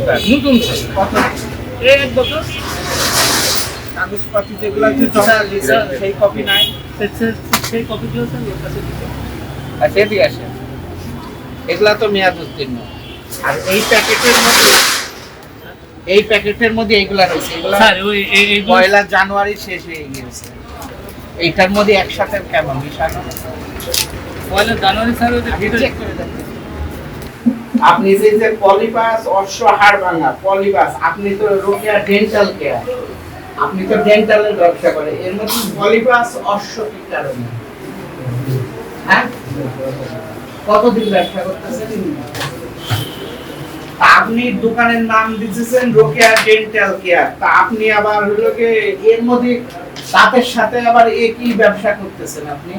নতুনটা নতুন কত এই 1 বছর কাগজপাতি যেগুলো আছে জমা দিয়েছে সেই কপি নাই সেই কপিগুলো স্যার ওর কাছে দিতে আচ্ছা এদিকে আসেন এগুলা তো মেয়াদ উত্তীর্ণ আর এই প্যাকেটের মধ্যে এইগুলা রয়েছে এগুলা স্যার ওই এই 1 জানুয়ারি শেষ হয়ে গিয়েছে এইটার মধ্যে একসাথে কেমন মিশানো 1 জানুয়ারি স্যার ওই আগে চেক করে দেখেন আপনি যে পলিবাস অশ্ব হাড় ভাঙা পলিবাস আপনি তো রোকেয়া ডেন্টাল কেয়ার আপনি তো ডেন্টালের ব্যবসা করেন এর মধ্যে পলিবাস অশ্ব কি কারণে হ্যাঁ কতদিন ব্যবসা করতেছেন আপনি দোকানের নাম দিতেছেন রোকেয়া ডেন্টাল কেয়ার তা আপনি আবার হলো কি এর মধ্যে দাঁতের সাথে আবার একই ব্যবসা করতেছেন আপনি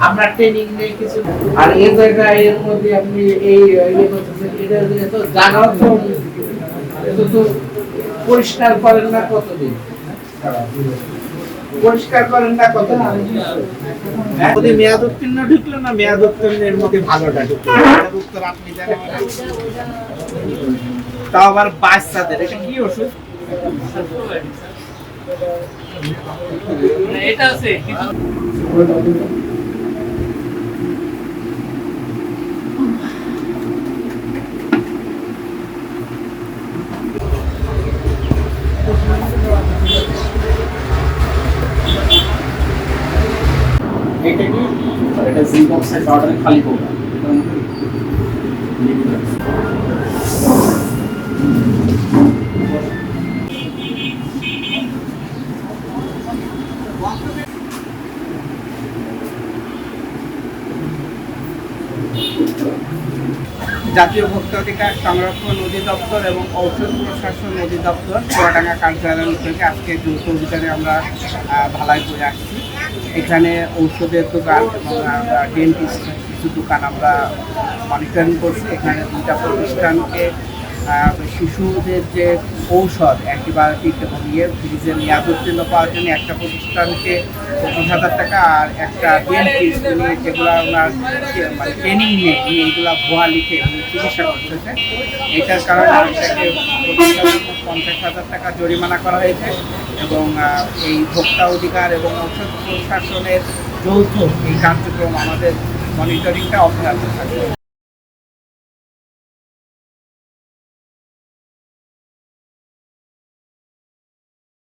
আপনার ট্রেনিং নেই কিছু আর এই জায়গায় এর মধ্যে আপনি এই করতেছেন এটা তো জায়গা তো পরিষ্কার করেন না কতদিন পরিষ্কার করেন না কতদিন হ্যাঁ যদি মেয়াদ উত্তীর্ণ ঢুকলো না মেয়াদ উত্তীর্ণের মধ্যে ভালোটা ঢুকলো মেয়াদ উত্তর আপনি জানেন তাও আবার বাচ্চাদের এটা কি ওষুধ এটা আছে কিছু এটা কি এটা জিবক্সের অর্ডারে খালি কোকা জাতীয় ভোক্তা অধিকার সংরক্ষণ অধিদপ্তর এবং ঔষধ প্রশাসন অধিদপ্তর চুয়াডাঙ্গা কার্যালয় থেকে আজকে যৌথ অভিযানে আমরা ভালাইপুরে আসছি এখানে ঔষধের দোকান এবং ডেন্টিস্ট কিছু দোকান আমরা মনিটরিং করছি এখানে 2টা প্রতিষ্ঠানকে শিশুদের যে ঔষধ অ্যান্টিবায়োটিক এবং ফ্রিজের মেয়াদ উত্তীর্ণ পাওয়ার জন্য একটা প্রতিষ্ঠানকে 25,000 টাকা আর একটা ডেন্টিস্ট যেগুলো ওনার মানে ট্রেনিং নেই এইগুলো ভুয়া লিখে চিকিৎসা করতেছে এটার কারণে এটাকে 50,000 টাকা জরিমানা করা হয়েছে এবং এই ভোক্তা অধিকার এবং ঔষধ প্রশাসনের যৌথ এই কার্যক্রম আমাদের মনিটরিংটা অব্যাহত থাকবে